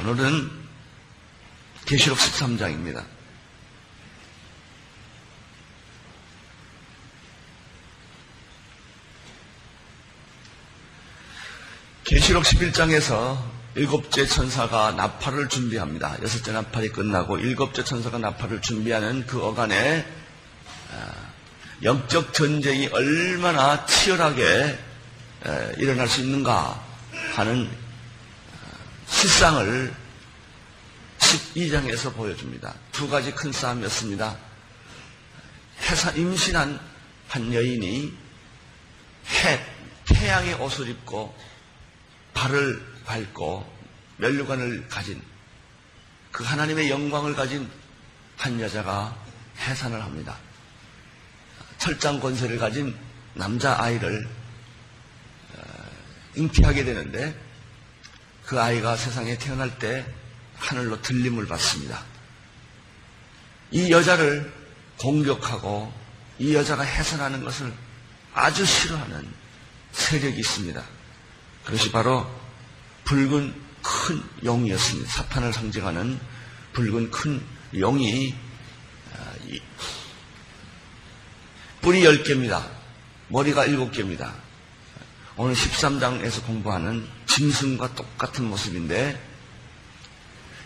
오늘은 계시록 13장입니다. 계시록 11장에서 일곱째 천사가 나팔을 준비합니다. 여섯째 나팔이 끝나고 일곱째 천사가 나팔을 준비하는 그 어간에 영적 전쟁이 얼마나 치열하게 일어날 수 있는가 하는 실상을 12장에서 보여줍니다. 두 가지 큰 싸움이었습니다. 임신한 한 여인이 태양의 옷을 입고 발을 밟고 면류관을 가진 그 하나님의 영광을 가진 한 여자가 해산을 합니다. 철장 권세를 가진 남자아이를 잉태하게 되는데 그 아이가 세상에 태어날 때 하늘로 들림을 받습니다. 이 여자를 공격하고 이 여자가 해산하는 것을 아주 싫어하는 세력이 있습니다. 그것이 바로 붉은 큰 용이었습니다. 사탄을 상징하는 붉은 큰 용이 뿔이 10개입니다. 머리가 7개입니다. 오늘 13장에서 공부하는 짐승과 똑같은 모습인데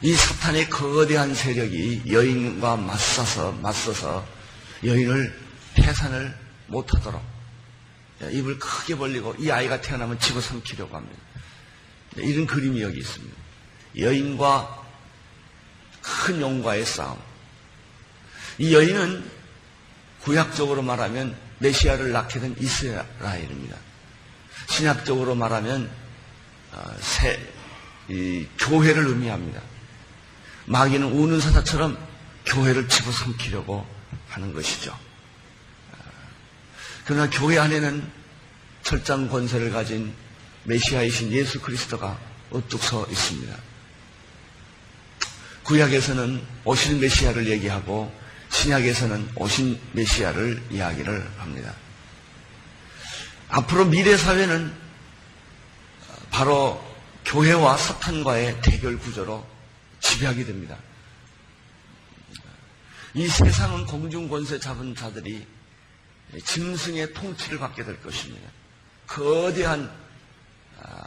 이 사탄의 거대한 세력이 여인과 맞서서 여인을 해산을 못하도록 입을 크게 벌리고 이 아이가 태어나면 집어삼키려고 합니다. 이런 그림이 여기 있습니다. 여인과 큰 용과의 싸움. 이 여인은 구약적으로 말하면 메시아를 낳게 된 이스라엘입니다. 신약적으로 말하면 교회를 의미합니다. 마귀는 우는 사자처럼 교회를 집어삼키려고 하는 것이죠. 그러나 교회 안에는 철장 권세를 가진 메시아이신 예수 그리스도가 우뚝 서 있습니다. 구약에서는 오신 메시아를 얘기하고 신약에서는 오신 메시아를 이야기를 합니다. 앞으로 미래 사회는 바로 교회와 사탄과의 대결 구조로 지배하게 됩니다. 이 세상은 공중 권세 잡은 자들이 짐승의 통치를 받게 될 것입니다. 거대한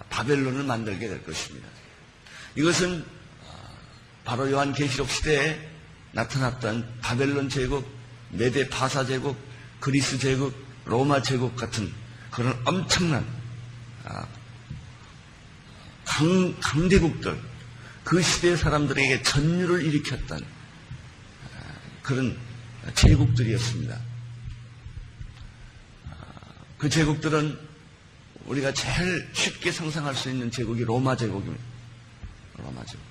바벨론을 만들게 될 것입니다. 이것은 바로 요한계시록 시대에 나타났던 바벨론 제국, 메데 파사 제국, 그리스 제국, 로마 제국 같은 그런 엄청난 강대국들, 그 시대의 사람들에게 전율을 일으켰던 그런 제국들이었습니다. 그 제국들은 우리가 제일 쉽게 상상할 수 있는 제국이 로마 제국입니다. 로마 제국.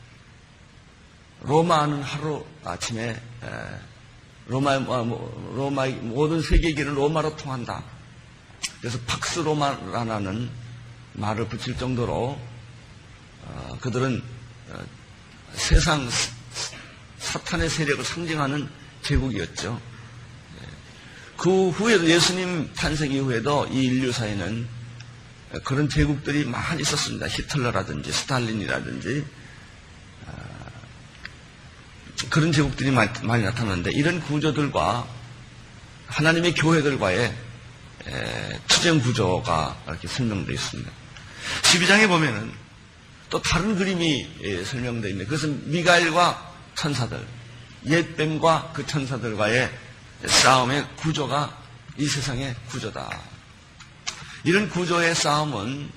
로마는 하루 아침에 로마의 모든 세계기는 로마로 통한다. 그래서 팍스 로마라는 말을 붙일 정도로 그들은 세상 사탄의 세력을 상징하는 제국이었죠. 그 후에도 예수님 탄생 이후에도 이 인류사에는 그런 제국들이 많이 있었습니다. 히틀러라든지 스탈린이라든지 그런 제국들이 많이 나타났는데 이런 구조들과 하나님의 교회들과의 투쟁 구조가 이렇게 설명되어 있습니다. 12장에 보면은 또 다른 그림이 설명되어 있는데 그것은 미가엘과 천사들, 옛뱀과 그 천사들과의 싸움의 구조가 이 세상의 구조다. 이런 구조의 싸움은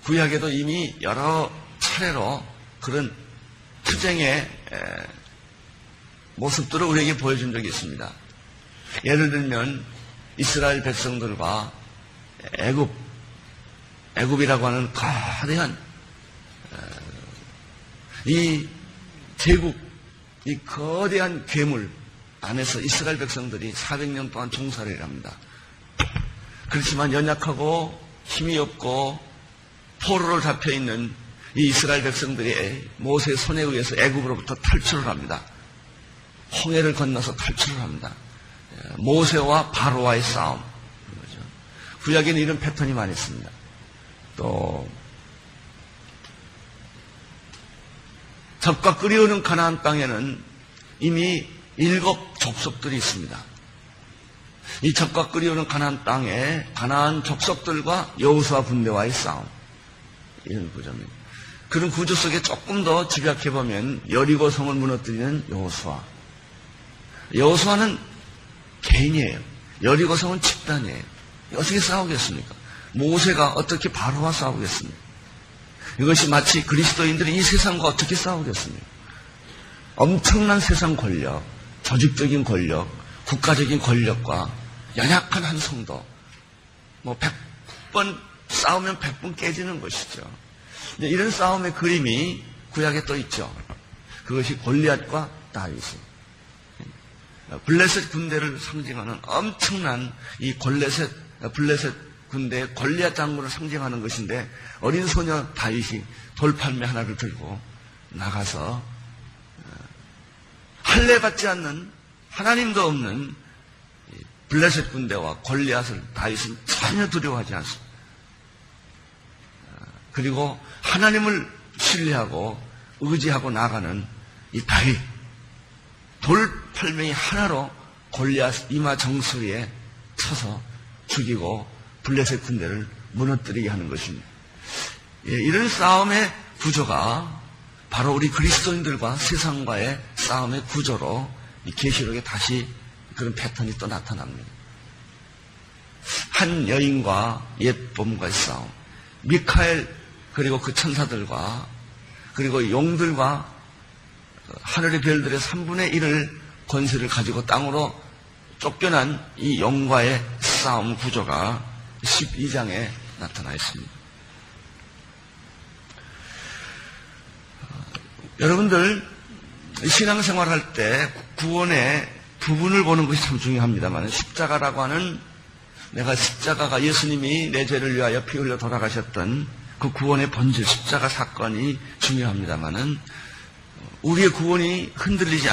구약에도 이미 여러 차례로 그런 투쟁의 모습들을 우리에게 보여준 적이 있습니다. 예를 들면 이스라엘 백성들과 애굽이라고 하는 거대한 이 제국, 이 거대한 괴물 안에서 이스라엘 백성들이 400년 동안 종살이를 합니다. 그렇지만 연약하고 힘이 없고 포로로 잡혀있는 이 이스라엘 백성들이 모세의 손에 의해서 애굽으로부터 탈출을 합니다. 홍해를 건너서 탈출을 합니다. 모세와 바로와의 싸움. 구약에는 이런 패턴이 많이 있습니다. 또 젖과 끓이 흐르는 가나안 땅에는 이미 7 족속들이 있습니다. 이 젖과 끓이 흐르는 가나안 땅에 가나안 족속들과 여호수아 군대와의 싸움, 이런 구조입니다. 그런 구조 속에 조금 더 집약해보면 여리고성을 무너뜨리는 여호수아. 여호수아는 개인이에요. 여리고성은 집단이에요. 어떻게 싸우겠습니까? 모세가 어떻게 바로와 싸우겠습니까? 이것이 마치 그리스도인들이 이 세상과 어떻게 싸우겠습니까? 엄청난 세상 권력, 조직적인 권력, 국가적인 권력과 연약한 한 성도, 100번 싸우면 100번 깨지는 것이죠. 이런 싸움의 그림이 구약에 또 있죠. 그것이 골리앗과 다윗이. 블레셋 군대를 상징하는 엄청난 이 블레셋 군대의 골리앗 장군을 상징하는 것인데, 어린 소녀 다윗이 돌팔매 하나를 들고 나가서 할례받지 않는, 하나님도 없는 블레셋 군대와 골리앗을 다윗은 전혀 두려워하지 않습니다. 그리고 하나님을 신뢰하고 의지하고 나가는 이 다윗, 돌팔매이 하나로 골리앗 이마 정수리에 쳐서 죽이고 블레셋 군대를 무너뜨리게 하는 것입니다. 이런 싸움의 구조가 바로 우리 그리스도인들과 세상과의 싸움의 구조로 이 계시록에 다시 그런 패턴이 또 나타납니다. 한 여인과 옛 봄과의 싸움, 미카엘 그리고 그 천사들과 그리고 용들과 하늘의 별들의 3분의 1을 권세를 가지고 땅으로 쫓겨난 이 영과의 싸움 구조가 12장에 나타나 있습니다. 여러분들 신앙생활할 때 구원의 부분을 보는 것이 참 중요합니다만, 십자가라고 하는, 내가 십자가가 예수님이 내 죄를 위하여 피 흘려 돌아가셨던 그 구원의 본질, 십자가 사건이 중요합니다만은, 우리의 구원이 흔들리지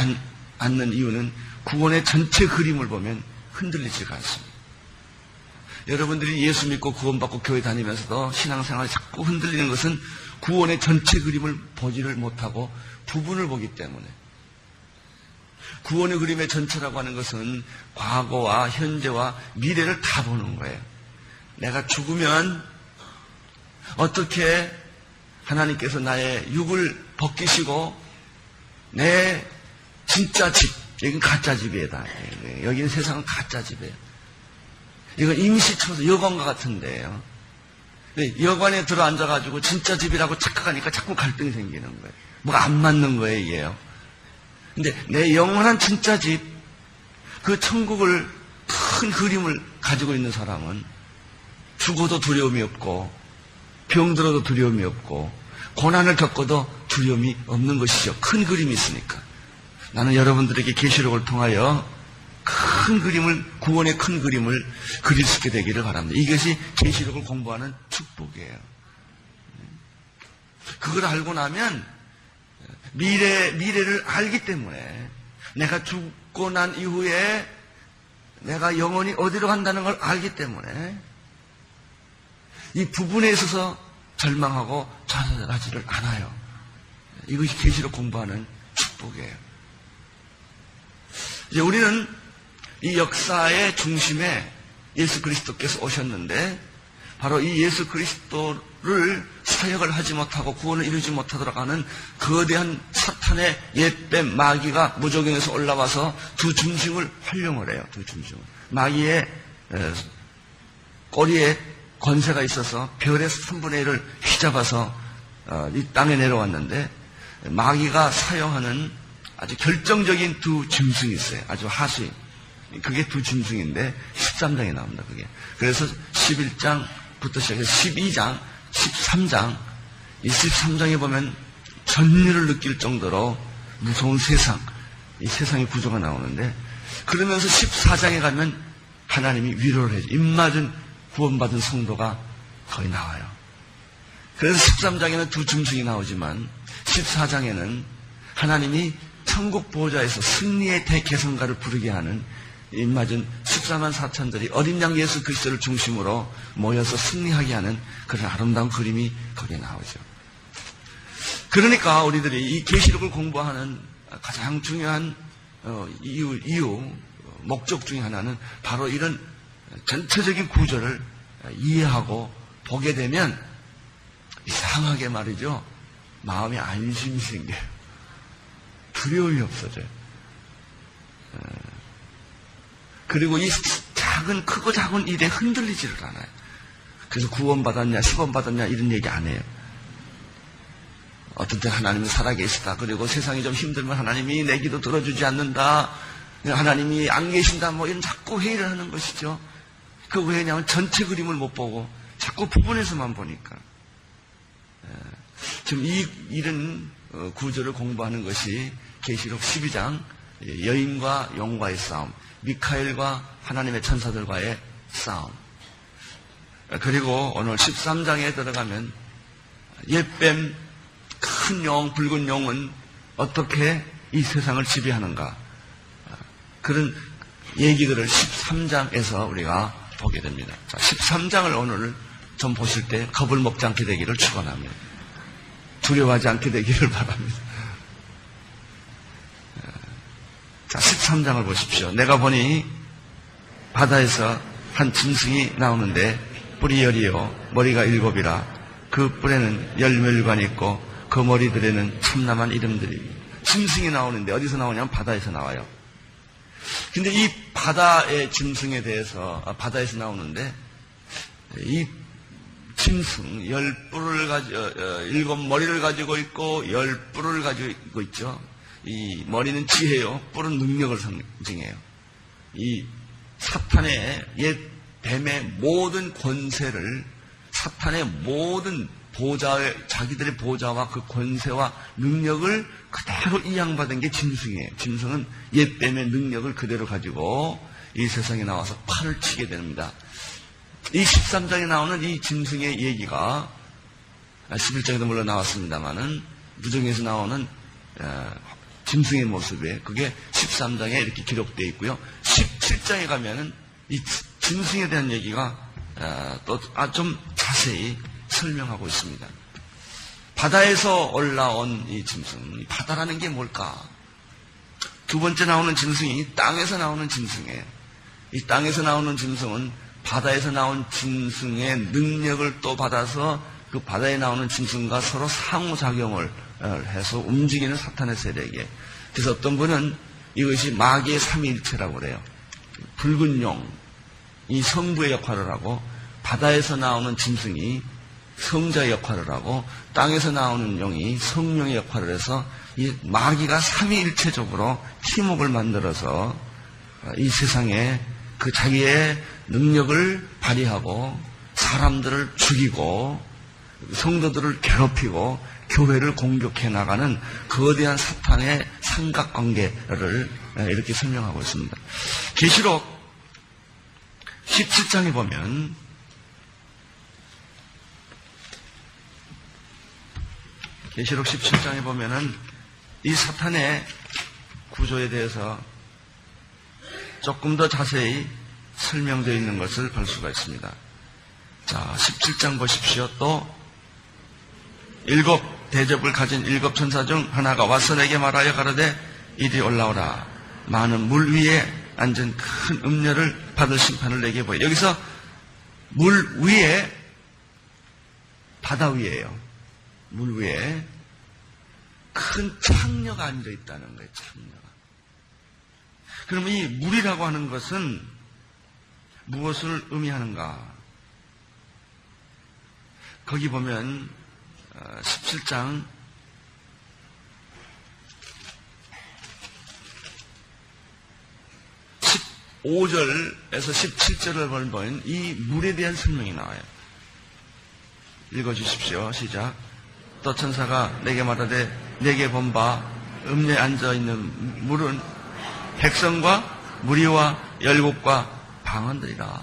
않는 이유는 구원의 전체 그림을 보면 흔들리지가 않습니다. 여러분들이 예수 믿고 구원받고 교회 다니면서도 신앙생활이 자꾸 흔들리는 것은 구원의 전체 그림을 보지를 못하고 부분을 보기 때문에. 구원의 그림의 전체라고 하는 것은 과거와 현재와 미래를 다 보는 거예요. 내가 죽으면 어떻게 하나님께서 나의 육을 벗기시고 내 진짜 집, 여긴 가짜 집이다. 여기는 세상은 가짜 집이에요. 이건 임시처소, 여관과 같은데요. 여관에 들어앉아가지고 진짜 집이라고 착각하니까 자꾸 갈등이 생기는 거예요. 뭐가 안 맞는 거예요, 이게요. 근데 내 영원한 진짜 집, 그 천국을, 큰 그림을 가지고 있는 사람은 죽어도 두려움이 없고, 병들어도 두려움이 없고, 고난을 겪어도 두려움이 없는 것이죠. 큰 그림이 있으니까. 나는 여러분들에게 계시록을 통하여 큰 그림을, 구원의 큰 그림을 그릴 수 있게 되기를 바랍니다. 이것이 계시록을 공부하는 축복이에요. 그걸 알고 나면 미래를 알기 때문에, 내가 죽고 난 이후에 내가 영원히 어디로 간다는 걸 알기 때문에 이 부분에 있어서 절망하고 좌절하지를 않아요. 이것이 계시록 공부하는 축복이에요. 이제 우리는 이 역사의 중심에 예수 그리스도께서 오셨는데, 바로 이 예수 그리스도를 사역을 하지 못하고 구원을 이루지 못하도록 하는 거대한 사탄의 옛뱀 마귀가 무저경에서 올라와서 두 짐승을 활용을 해요. 두 짐승을. 마귀의 꼬리에 권세가 있어서 별의 3분의 1을 휘잡아서 이 땅에 내려왔는데, 마귀가 사용하는 아주 결정적인 두 짐승이 있어요. 아주 하수인. 그게 두 짐승인데 13장에 나옵니다. 그게. 그래서 11장부터 시작해서 12장, 13장, 이 13장에 보면 전율을 느낄 정도로 무서운 세상, 이 세상의 구조가 나오는데, 그러면서 14장에 가면 하나님이 위로를 해줘. 입맞은 구원받은 성도가 거의 나와요. 그래서 13장에는 두 짐승이 나오지만 14장에는 하나님이 천국 보좌에서 승리의 대개성가를 부르게 하는 입맞은 14만 4천들이 어린 양 예수 그리스도를 중심으로 모여서 승리하게 하는 그런 아름다운 그림이 거기에 나오죠. 그러니까 우리들이 이 계시록을 공부하는 가장 중요한 목적 중에 하나는 바로 이런 전체적인 구조를 이해하고 보게 되면 이상하게 말이죠. 마음에 안심이 생겨요. 두려움이 없어져요. 그리고 이 크고 작은 일에 흔들리지를 않아요. 그래서 구원받았냐, 시범받았냐 이런 얘기 안 해요. 어떤 때 하나님이 살아계시다. 그리고 세상이 좀 힘들면 하나님이 내 기도 들어주지 않는다. 하나님이 안 계신다. 뭐 이런 자꾸 회의를 하는 것이죠. 그 왜냐하면 전체 그림을 못 보고 자꾸 부분에서만 보니까. 지금 이런 구조를 공부하는 것이 계시록 12장 여인과 용과의 싸움, 미카엘과 하나님의 천사들과의 싸움. 그리고 오늘 13장에 들어가면 옛뱀 큰 용, 붉은 용은 어떻게 이 세상을 지배하는가, 그런 얘기들을 13장에서 우리가 보게 됩니다. 자, 13장을 오늘 좀 보실 때 겁을 먹지 않게 되기를 축원합니다. 두려워하지 않게 되기를 바랍니다. 자, 13장을 보십시오. 내가 보니 바다에서 한 짐승이 나오는데 뿔이 10이요 머리가 7이라 그 뿔에는 열멸관이 있고 그 머리들에는 참남한 이름들이. 짐승이 나오는데 어디서 나오냐면 바다에서 나와요. 근데 이 바다의 짐승에 대해서 바다에서 나오는데 이 짐승 7머리를 가지고 있고 10뿔을 가지고 있죠. 이 머리는 지혜요, 뿔은 능력을 상징해요. 이 사탄의 옛 뱀의 모든 권세를, 사탄의 모든 자기들의 보좌와 그 권세와 능력을 그대로 이양받은 게 짐승이에요. 짐승은 옛 뱀의 능력을 그대로 가지고 이 세상에 나와서 팔을 치게 됩니다. 이 13장에 나오는 이 짐승의 얘기가 11장에도 물론 나왔습니다만은 무정에서 나오는 짐승의 모습에 그게 13장에 이렇게 기록되어 있고요. 17장에 가면은 이 짐승에 대한 얘기가 또 좀 자세히 설명하고 있습니다. 바다에서 올라온 이 짐승, 바다라는 게 뭘까? 두 번째 나오는 짐승이 땅에서 나오는 짐승이에요. 이 땅에서 나오는 짐승은 바다에서 나온 짐승의 능력을 또 받아서 그 바다에 나오는 짐승과 서로 상호작용을 해서 움직이는 사탄의 세력이에요. 그래서 어떤 분은 이것이 마귀의 삼위일체라고 그래요. 붉은 용, 이 성부의 역할을 하고, 바다에서 나오는 짐승이 성자의 역할을 하고, 땅에서 나오는 용이 성령의 역할을 해서 이 마귀가 삼위일체적으로 팀웍을 만들어서 이 세상에 그 자기의 능력을 발휘하고 사람들을 죽이고 성도들을 괴롭히고 교회를 공격해 나가는 거대한 사탄의 삼각관계를 이렇게 설명하고 있습니다. 계시록 17장에 보면 계시록 17장에 보면은 이 사탄의 구조에 대해서 조금 더 자세히 설명되어 있는 것을 볼 수가 있습니다. 자, 17장 보십시오. 또 7 대접을 가진 7 천사 중 하나가 와서 내게 말하여 가로되 이리 올라오라. 많은 물 위에 앉은 큰 음녀를 받을 심판을 내게 보여. 여기서 물 위에, 바다 위에요. 물 위에 큰 창녀가 앉아 있다는 거예요. 창녀가. 그러면 이 물이라고 하는 것은 무엇을 의미하는가? 거기 보면 17장 15절에서 17절을 보면 이 물에 대한 설명이 나와요. 읽어주십시오. 시작. 또 천사가 내게 말하되 내게 본바 음녀에 앉아있는 물은 백성과 무리와 열국과 방언들이라.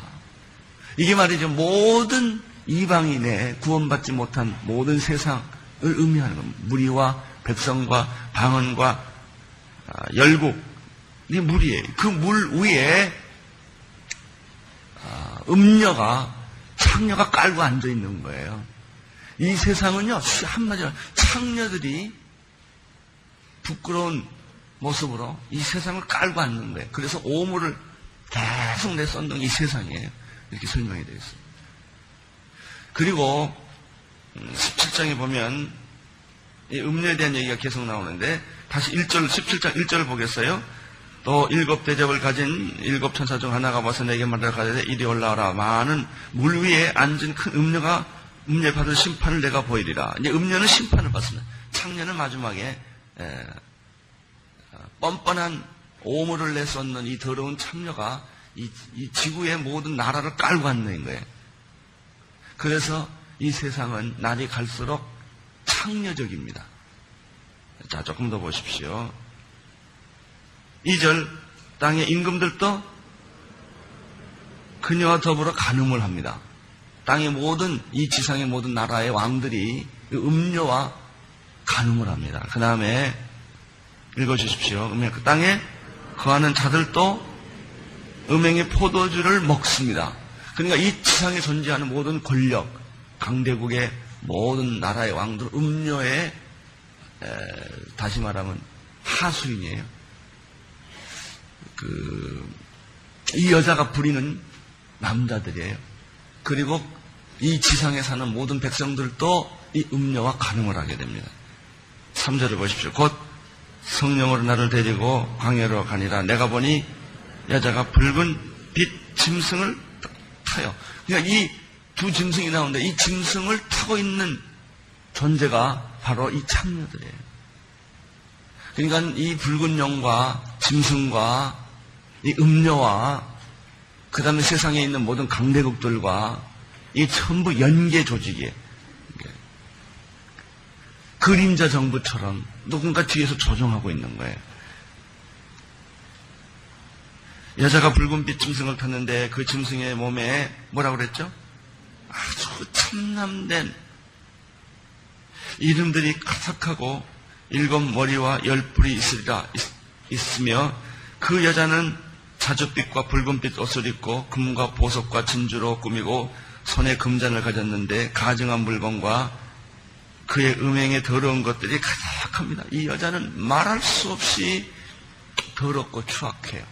이게 말이죠. 모든 이방인의 구원받지 못한 모든 세상을 의미하는 겁니다. 무리와 백성과 방언과 열국, 이 물이에요. 그 물 위에 음녀가, 창녀가 깔고 앉아 있는 거예요. 이 세상은요, 한마디로 창녀들이 부끄러운 모습으로 이 세상을 깔고 앉는 거예요. 그래서 오물을 계속 내쏟는 이 세상이에요. 이렇게 설명이 되어 있습니다. 그리고 17장에 보면 이 음료에 대한 얘기가 계속 나오는데 다시 17장 1절을 보겠어요. 또 7 대접을 가진 7 천사 중 하나가 와서 내게 말하러 가되 이리 올라와라. 많은 물 위에 앉은 큰 음료에 받을 심판을 내가 보이리라. 이제 음료는 심판을 받습니다. 창녀는 마지막에 뻔뻔한 오물을 내쏟는 이 더러운 창녀가 이 지구의 모든 나라를 깔고 앉는 거예요. 그래서 이 세상은 날이 갈수록 창녀적입니다. 자, 조금 더 보십시오. 2절, 땅의 임금들도 그녀와 더불어 간음을 합니다. 땅의 모든, 이 지상의 모든 나라의 왕들이 음료와 간음을 합니다. 그 다음에 읽어주십시오. 그 땅에 거하는 자들도 음행의 포도주를 먹습니다. 그러니까 이 지상에 존재하는 모든 권력, 강대국의 모든 나라의 왕들 음료에 다시 말하면 하수인이에요. 이 여자가 부리는 남자들이에요. 그리고 이 지상에 사는 모든 백성들도 이 음료와 간음을 하게 됩니다. 3절을 보십시오. 곧 성령으로 나를 데리고 광야로 가니라. 내가 보니 여자가 붉은 빛 짐승을 타요. 그러니까 이 두 짐승이 나오는데 이 짐승을 타고 있는 존재가 바로 이 창녀들이에요. 그러니까 이 붉은 용과 짐승과 이 음료와 그 다음에 세상에 있는 모든 강대국들과 이 전부 연계 조직이에요. 그림자 정부처럼 누군가 뒤에서 조종하고 있는 거예요. 여자가 붉은빛 짐승을 탔는데 그 짐승의 몸에 뭐라고 그랬죠? 아주 참남된 이름들이 가득하고 7 머리와 10 뿔이 있으며 그 여자는 자줏빛과 붉은빛 옷을 입고 금과 보석과 진주로 꾸미고 손에 금잔을 가졌는데 가증한 물건과 그의 음행에 더러운 것들이 가득합니다. 이 여자는 말할 수 없이 더럽고 추악해요.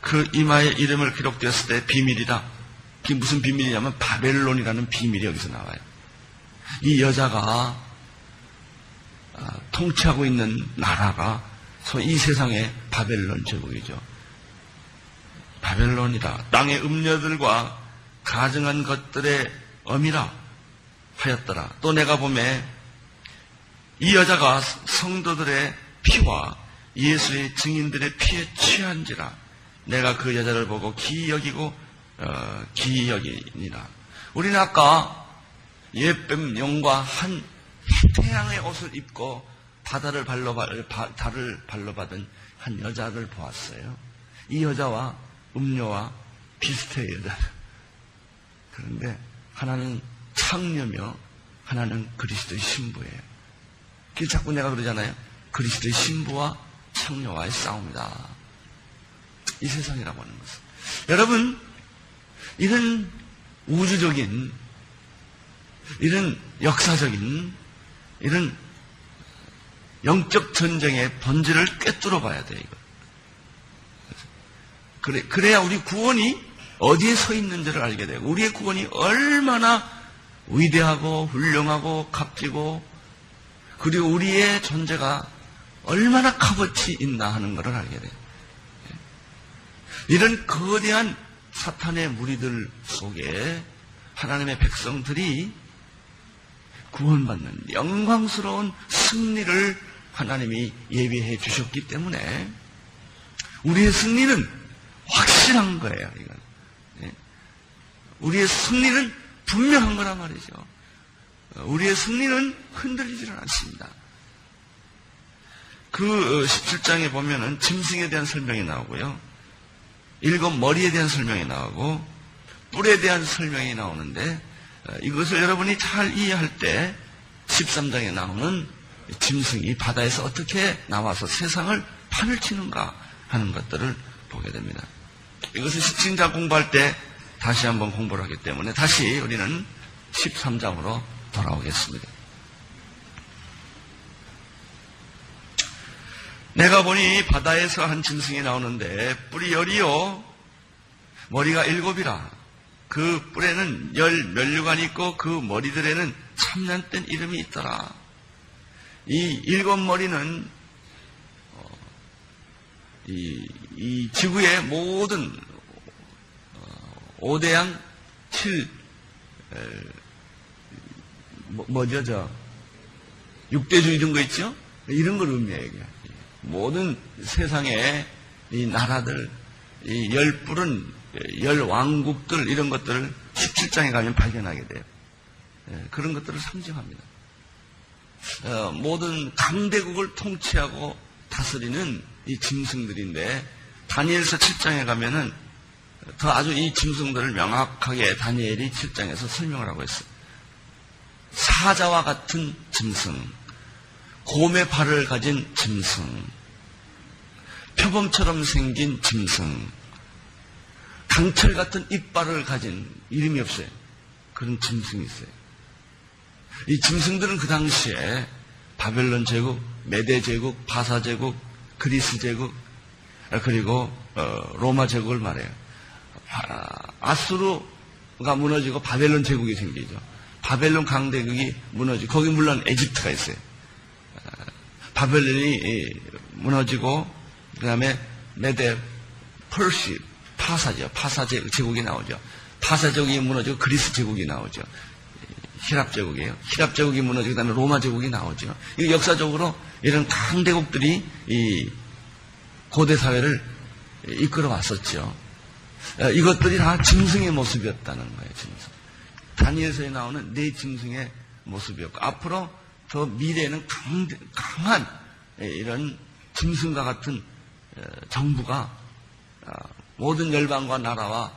그 이마에 이름을 기록되었을 때 비밀이다. 그게 무슨 비밀이냐면 바벨론이라는 비밀이 여기서 나와요. 이 여자가 통치하고 있는 나라가 소위 이 세상의 바벨론 제국이죠. 바벨론이다. 땅의 음녀들과 가증한 것들의 엄이라 하였더라. 또 내가 보매 이 여자가 성도들의 피와 예수의 증인들의 피에 취한지라. 내가 그 여자를 보고 기이 여기니라. 우리는 아까 예뱀 용과 한 태양의 옷을 입고 달을 발로 받은 한 여자를 보았어요. 이 여자와 음료와 비슷해요, 여자는. 그런데 하나는 창녀며 하나는 그리스도의 신부예요. 그래서 자꾸 내가 그러잖아요. 그리스도의 신부와 창녀와의 싸움이다. 이 세상이라고 하는 것은. 여러분, 이런 우주적인, 이런 역사적인, 이런 영적 전쟁의 본질을 꿰뚫어 봐야 돼요, 이거. 그래야 우리 구원이 어디에 서 있는지를 알게 되고, 우리의 구원이 얼마나 위대하고 훌륭하고 값지고, 그리고 우리의 존재가 얼마나 값어치 있나 하는 것을 알게 돼요. 이런 거대한 사탄의 무리들 속에 하나님의 백성들이 구원받는 영광스러운 승리를 하나님이 예비해 주셨기 때문에 우리의 승리는 확실한 거예요. 이건. 우리의 승리는 분명한 거란 말이죠. 우리의 승리는 흔들리지는 않습니다. 그 17장에 보면은 짐승에 대한 설명이 나오고요. 7 머리에 대한 설명이 나오고 뿔에 대한 설명이 나오는데 이것을 여러분이 잘 이해할 때 13장에 나오는 짐승이 바다에서 어떻게 나와서 세상을 판을 치는가 하는 것들을 보게 됩니다. 이것을 식신자 공부할 때 다시 한번 공부를 하기 때문에 다시 우리는 13장으로 돌아오겠습니다. 내가 보니 바다에서 한 짐승이 나오는데 뿔이 10이요 머리가 7이라. 그 뿔에는 10 면류관이 있고 그 머리들에는 참년된 이름이 있더라. 이 7머리는 이 지구의 모든 5대양 7 뭐죠? 6대주 이런 거 있죠? 이런 걸 의미해요. 모든 세상의 이 나라들, 이 10뿔은 10왕국들 이런 것들을 17장에 가면 발견하게 돼요. 그런 것들을 상징합니다. 모든 강대국을 통치하고 다스리는 이 짐승들인데 다니엘서 7장에 가면은 더 아주 이 짐승들을 명확하게 다니엘이 7장에서 설명을 하고 있어요. 사자와 같은 짐승, 곰의 발을 가진 짐승, 표범처럼 생긴 짐승, 강철 같은 이빨을 가진 이름이 없어요. 그런 짐승이 있어요. 이 짐승들은 그 당시에 바벨론 제국, 메대 제국, 바사 제국, 그리스 제국, 그리고 로마 제국을 말해요. 아수르가 무너지고 바벨론 제국이 생기죠. 바벨론 강대국이 무너지고 거기 물론 에집트가 있어요. 바벨론이 무너지고 그 다음에 메데, 퍼시, 파사죠. 파사 제국이 나오죠. 파사 제국이 무너지고 그리스 제국이 나오죠. 히랍 제국이에요. 히랍 제국이 무너지고 그 다음에 로마 제국이 나오죠. 이 역사적으로 이런 강대국들이 이 고대 사회를 이끌어 왔었죠. 이것들이 다 짐승의 모습이었다는 거예요. 짐승. 다니엘서에 나오는 네 짐승의 모습이었고 앞으로 더 미래에는 강한 이런 짐승과 같은 정부가 모든 열방과 나라와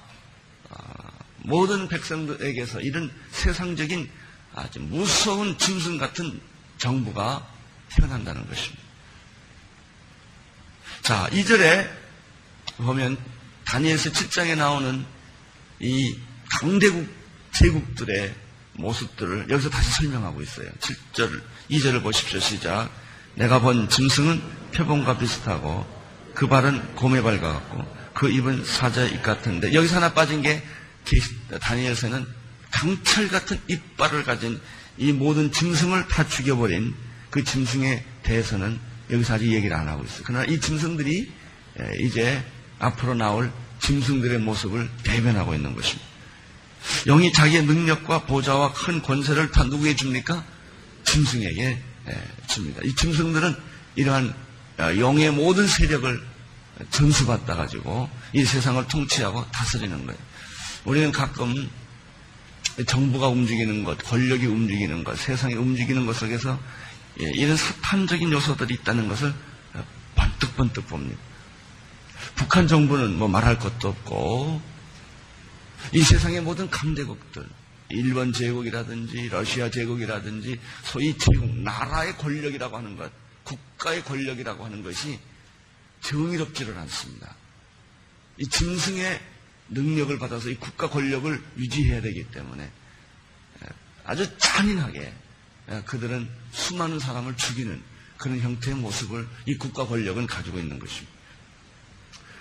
모든 백성들에게서 이런 세상적인 아주 무서운 짐승 같은 정부가 태어난다는 것입니다. 자, 2절에 보면 다니엘서 7장에 나오는 이 강대국 제국들의 모습들을 여기서 다시 설명하고 있어요. 7절, 2절을 보십시오. 시작. 내가 본 짐승은 표범과 비슷하고 그 발은 곰의 발과 같고 그 입은 사자의 입 같은데 여기서 하나 빠진 게 다니엘서는 강철 같은 이빨을 가진 이 모든 짐승을 다 죽여버린 그 짐승에 대해서는 여기서 아직 얘기를 안 하고 있어요. 그러나 이 짐승들이 이제 앞으로 나올 짐승들의 모습을 대변하고 있는 것입니다. 영이 자기의 능력과 보좌와 큰 권세를 다 누구에게 줍니까? 짐승에게 줍니다. 이 짐승들은 이러한 영의 모든 세력을 전수받아 가지고 이 세상을 통치하고 다스리는 거예요. 우리는 가끔 정부가 움직이는 것, 권력이 움직이는 것, 세상이 움직이는 것 속에서 이런 사탄적인 요소들이 있다는 것을 번뜩번뜩 봅니다. 북한 정부는 뭐 말할 것도 없고 이 세상의 모든 강대국들, 일본 제국이라든지 러시아 제국이라든지 소위 제국, 나라의 권력이라고 하는 것, 국가의 권력이라고 하는 것이 정의롭지를 않습니다. 이 짐승의 능력을 받아서 이 국가 권력을 유지해야 되기 때문에 아주 잔인하게 그들은 수많은 사람을 죽이는 그런 형태의 모습을 이 국가 권력은 가지고 있는 것입니다.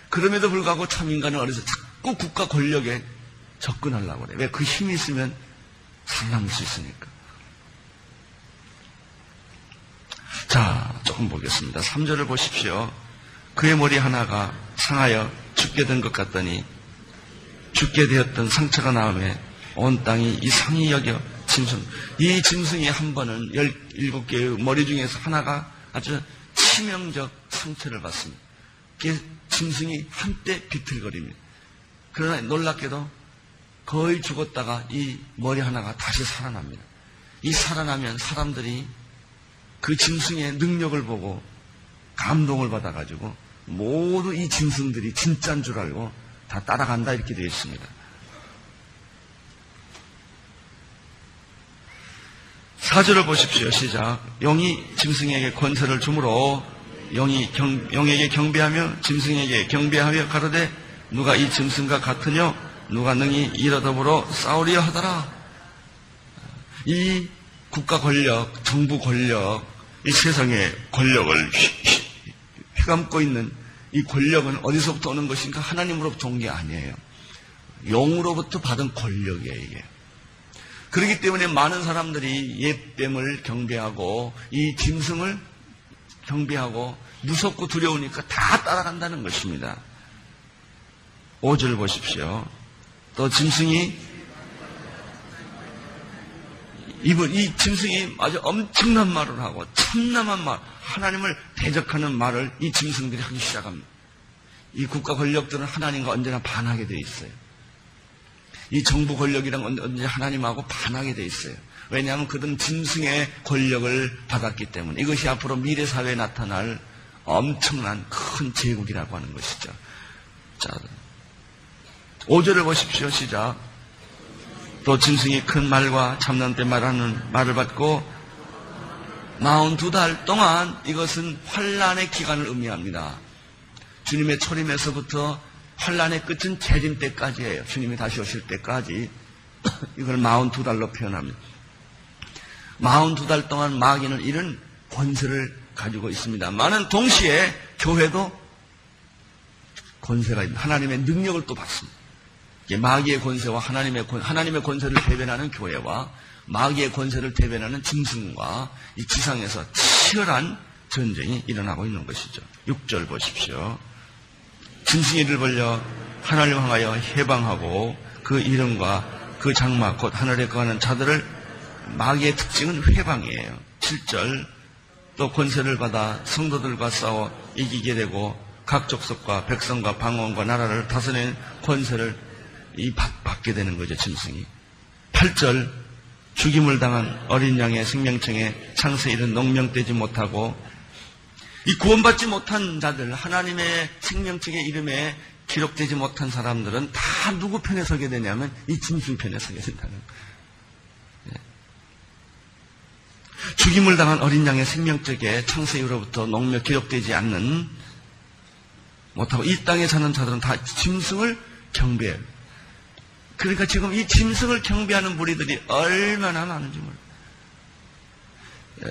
그럼에도 불구하고 참 인간은 어려서 자꾸 국가 권력에 접근하려고 그래요. 왜? 그 힘이 있으면 살아남을 수 있으니까. 자, 조금 보겠습니다. 3절을 보십시오. 그의 머리 하나가 상하여 죽게 된 것 같더니 죽게 되었던 상처가 나오매 온 땅이 이상히 여겨 짐승. 이 짐승이 한 번은 17개의 머리 중에서 하나가 아주 치명적 상처를 받습니다. 그게 짐승이 한때 비틀거립니다. 그러나 놀랍게도 거의 죽었다가 이 머리 하나가 다시 살아납니다. 이 살아나면 사람들이 그 짐승의 능력을 보고 감동을 받아가지고 모두 이 짐승들이 진짜인 줄 알고 다 따라간다 이렇게 되어 있습니다. 4절을 보십시오. 시작. 영이 짐승에게 권세를 주므로 영이 영에게 경배하며 짐승에게 경배하며 가로되 누가 이 짐승과 같으뇨 누가 능히 이러더불어 싸우리여 하더라. 이 국가 권력, 정부 권력, 이 세상의 권력을 휘감고 있는 이 권력은 어디서부터 오는 것인가? 하나님으로부터 온 게 아니에요. 영으로부터 받은 권력이에요, 이게. 그렇기 때문에 많은 사람들이 옛뱀을 경배하고 이 짐승을 경배하고 무섭고 두려우니까 다 따라간다는 것입니다. 5절 보십시오. 또 짐승이 이 짐승이 아주 엄청난 말을 하고 참남한 말, 하나님을 대적하는 말을 이 짐승들이 하기 시작합니다. 이 국가 권력들은 하나님과 언제나 반하게 돼 있어요. 이 정부 권력이랑 언제 하나님하고 반하게 돼 있어요. 왜냐하면 그들은 짐승의 권력을 받았기 때문에. 이것이 앞으로 미래 사회에 나타날 엄청난 큰 제국이라고 하는 것이죠. 자, 5절을 보십시오. 시작. 또 짐승이 큰 말과 참난 때 말하는 말을 받고 42달 동안, 이것은 환란의 기간을 의미합니다. 주님의 초림에서부터 환란의 끝은 재림 때까지예요. 주님이 다시 오실 때까지. 이걸 42달로 표현합니다. 42달 동안 마귀는 이런 권세를 가지고 있습니다만은 동시에 교회도 권세가 있습니다. 하나님의 능력을 또 받습니다. 마귀의 권세와 하나님의 권세를 대변하는 교회와 마귀의 권세를 대변하는 짐승과 이 지상에서 치열한 전쟁이 일어나고 있는 것이죠. 6절 보십시오. 짐승이 이를 벌려 하늘을 향하여 해방하고 그 이름과 그 장막 곧 하늘에 거하는 자들을, 마귀의 특징은 회방이에요. 7절 또 권세를 받아 성도들과 싸워 이기게 되고 각 족속과 백성과 방언과 나라를 다스리는 권세를 받게 되는 거죠. 짐승이. 8절 죽임을 당한 어린 양의 생명청에 창세에 이른 농명되지 못하고, 이 구원받지 못한 자들, 하나님의 생명책의 이름에 기록되지 못한 사람들은 다 누구 편에 서게 되냐면 이 짐승 편에 서게 된다는 거예요. 죽임을 당한 어린 양의 생명책에 창세이로부터 농명 기록되지 않는 못하고 이 땅에 사는 자들은 다 짐승을 경배해요. 그러니까 지금 이 짐승을 경배하는 무리들이 얼마나 많은지 몰라요.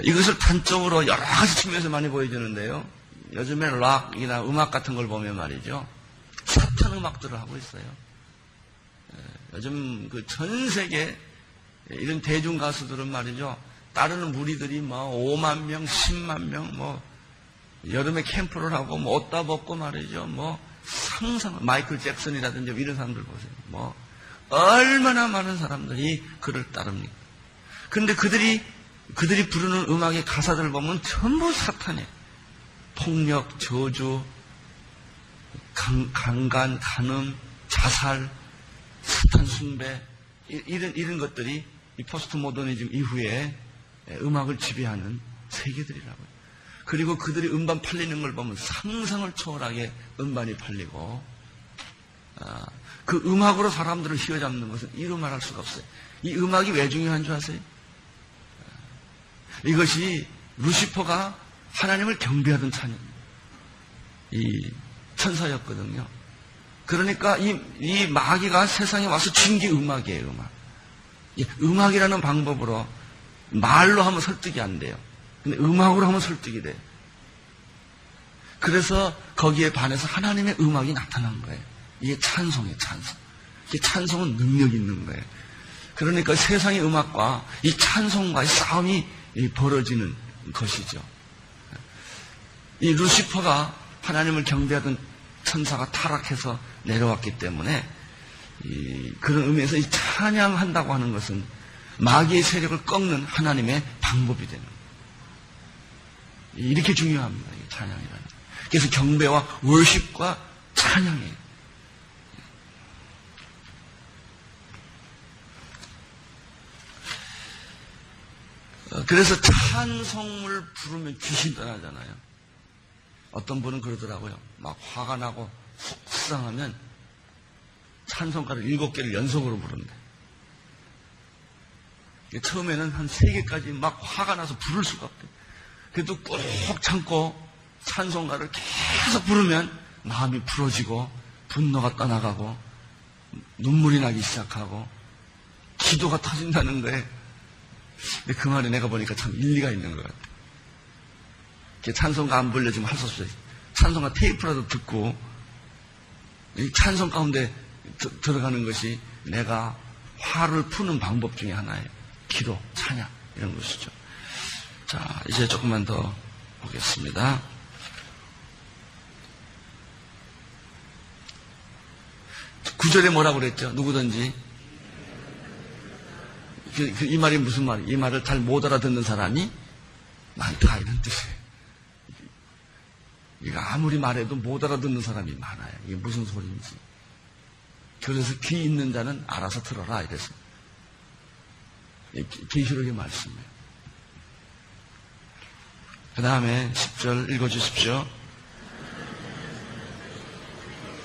이것을 단적으로 여러 가지 측면에서 많이 보여주는데요. 요즘에 락이나 음악 같은 걸 보면 말이죠. 사탄 음악들을 하고 있어요. 요즘 그 전 세계 이런 대중 가수들은 말이죠. 따르는 무리들이 뭐 5만 명, 10만 명, 뭐 여름에 캠프를 하고 뭐 옷 다 벗고 말이죠. 뭐 상상, 마이클 잭슨이라든지 이런 사람들 보세요. 뭐 얼마나 많은 사람들이 그를 따릅니까? 그런데 그들이 부르는 음악의 가사들을 보면 전부 사탄이에요. 폭력, 저주, 강간, 간음, 자살, 사탄 숭배, 이런 것들이 이 포스트 모더니즘 이후에 음악을 지배하는 세계들이라고요. 그리고 그들이 음반 팔리는 걸 보면 상상을 초월하게 음반이 팔리고, 그 음악으로 사람들을 휘어잡는 것은 이루 말할 수가 없어요. 이 음악이 왜 중요한 줄 아세요? 이것이 루시퍼가 하나님을 경배하던 이 천사였거든요. 그러니까 이 마귀가 세상에 와서 준 게 음악이에요, 음악. 음악이라는 방법으로 말로 하면 설득이 안 돼요. 근데 음악으로 하면 설득이 돼요. 그래서 거기에 반해서 하나님의 음악이 나타난 거예요. 이게 찬송이에요, 찬송. 이게 찬송은 능력이 있는 거예요. 그러니까 세상의 음악과 이 찬송과의 싸움이 벌어지는 것이죠. 이 루시퍼가 하나님을 경배하던 천사가 타락해서 내려왔기 때문에 그런 의미에서 이 찬양한다고 하는 것은 마귀의 세력을 꺾는 하나님의 방법이 되는 거예요. 이렇게 중요합니다. 이 찬양이라는. 그래서 경배와 월십과 찬양이에요. 그래서 찬송을 부르면 귀신 떠나잖아요. 어떤 분은 그러더라고요. 막 화가 나고 속상하면 찬송가를 7개를 연속으로 부른대. 처음에는 한 3개까지 막 화가 나서 부를 수가 없대. 그래도 꼭 참고 찬송가를 계속 부르면 마음이 풀어지고 분노가 떠나가고 눈물이 나기 시작하고 기도가 터진다는 거예요. 근데 그 말이 내가 보니까 참 일리가 있는 것 같아. 찬송가 안 불려주면 할 수 없어요. 찬송가 테이프라도 듣고 이 찬송 가운데 들어가는 것이 내가 화를 푸는 방법 중에 하나예요. 기도, 찬양 이런 것이죠. 자, 이제 조금만 더 보겠습니다. 구절에 뭐라고 그랬죠? 누구든지 이 말이 무슨 말이에요? 이 말을 잘 못 알아듣는 사람이 많다 이런 뜻이에요. 이거 아무리 말해도 못 알아듣는 사람이 많아요. 이게 무슨 소리인지. 그래서 귀 있는 자는 알아서 들어라 이래서 계시록의 말씀이에요. 그 다음에 10절 읽어주십시오.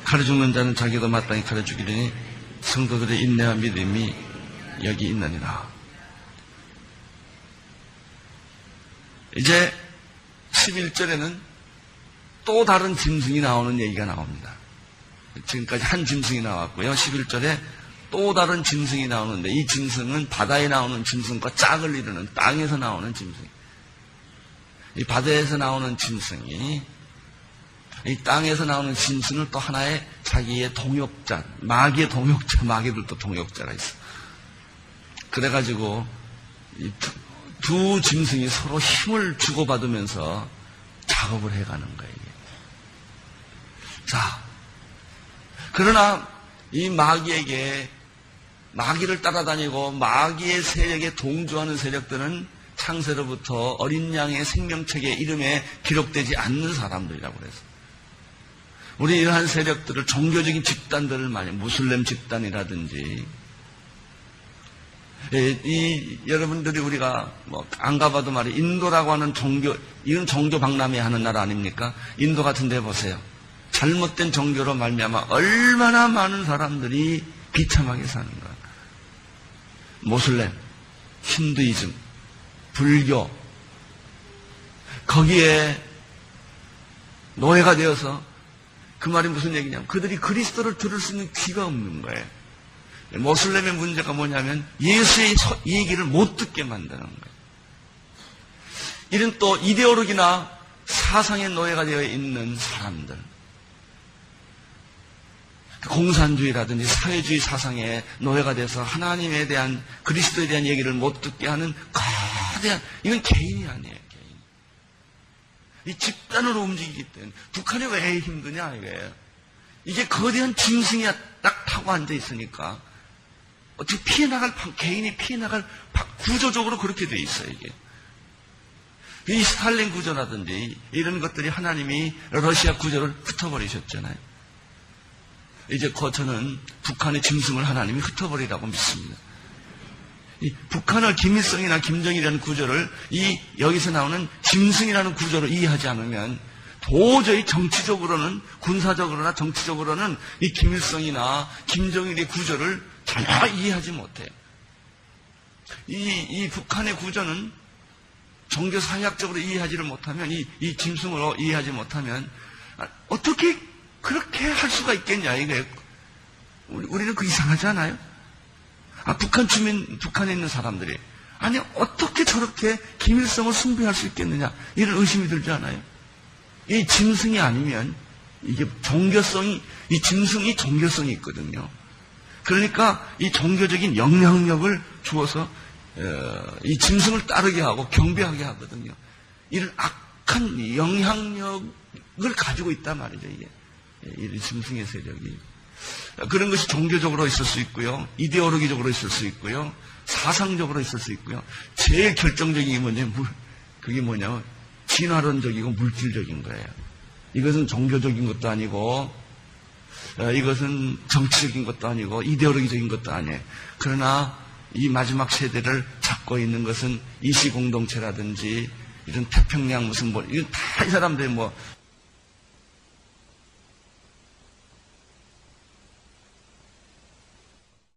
칼에 죽는 자는 자기도 마땅히 칼에 죽이려니 성도들의 인내와 믿음이 여기 있느니라. 이제 11절에는 또 다른 짐승이 나오는 얘기가 나옵니다. 지금까지 한 짐승이 나왔고요. 11절에 또 다른 짐승이 나오는데 이 짐승은 바다에 나오는 짐승과 짝을 이루는 땅에서 나오는 짐승. 이 바다에서 나오는 짐승이 이 땅에서 나오는 짐승은 또 하나의 자기의 동역자, 마귀의 동역자, 마귀들도 동역자가 있어. 그래가지고 이 두 짐승이 서로 힘을 주고받으면서 작업을 해가는 거예요. 자, 그러나 이 마귀에게 마귀를 따라다니고 마귀의 세력에 동조하는 세력들은 창세로부터 어린 양의 생명책의 이름에 기록되지 않는 사람들이라고 그래서 우리 이러한 세력들을 종교적인 집단들을 많이 무슬림 집단이라든지 여러분들이 우리가 안 가봐도 말이에요. 인도라고 하는 종교, 이건 종교 박람회 하는 나라 아닙니까? 인도 같은 데 보세요. 잘못된 종교로 말미암아 얼마나 많은 사람들이 비참하게 사는 거야. 모슬렘, 힌두이즘, 불교 거기에 노예가 되어서 그 말이 무슨 얘기냐면 그들이 그리스도를 들을 수 있는 귀가 없는 거예요. 모슬렘의 문제가 뭐냐면 예수의 얘기를 못 듣게 만드는 거예요. 이런 또 이데올로기나 사상의 노예가 되어 있는 사람들, 공산주의라든지 사회주의 사상의 노예가 돼서 하나님에 대한 그리스도에 대한 얘기를 못 듣게 하는 거대한, 이건 개인이 아니에요. 개인. 이 집단으로 움직이기 때문에 북한이 왜 힘드냐 이거예요. 이게 거대한 짐승이 딱 타고 앉아 있으니까 어떻게 피해나갈, 개인이 피해나갈 구조적으로 그렇게 돼 있어요, 이게. 이 스탈린 구조라든지 이런 것들이 하나님이 러시아 구조를 흩어버리셨잖아요. 이제 저는 북한의 짐승을 하나님이 흩어버리라고 믿습니다. 이 북한을 김일성이나 김정일이라는 구조를 여기서 나오는 짐승이라는 구조로 이해하지 않으면 도저히 정치적으로는, 군사적으로나 정치적으로는 이 김일성이나 김정일의 구조를 전혀 이해하지 못해요. 이 북한의 구조는 종교사회학적으로 이해하지를 못하면, 이 짐승으로 이해하지 못하면, 어떻게 그렇게 할 수가 있겠냐, 이게. 우리는 그 이상하지 않아요? 북한에 있는 사람들이. 아니, 어떻게 저렇게 김일성을 숭배할 수 있겠느냐, 이런 의심이 들지 않아요? 이 짐승이 아니면, 이게 이 짐승이 종교성이 있거든요. 그러니까 이 종교적인 영향력을 주어서 이 짐승을 따르게 하고 경배하게 하거든요. 이런 악한 영향력을 가지고 있단 말이죠, 이게. 이 짐승의 세력이. 그런 것이 종교적으로 있을 수 있고요. 이데올로기적으로 있을 수 있고요. 사상적으로 있을 수 있고요. 제일 결정적인 게 뭐냐면, 그게 뭐냐면, 진화론적이고 물질적인 거예요. 이것은 종교적인 것도 아니고, 이것은 정치적인 것도 아니고 이데올로기적인 것도 아니에요. 그러나 이 마지막 세대를 잡고 있는 것은 이시공동체라든지 이런 태평양 이건 다 이 사람들이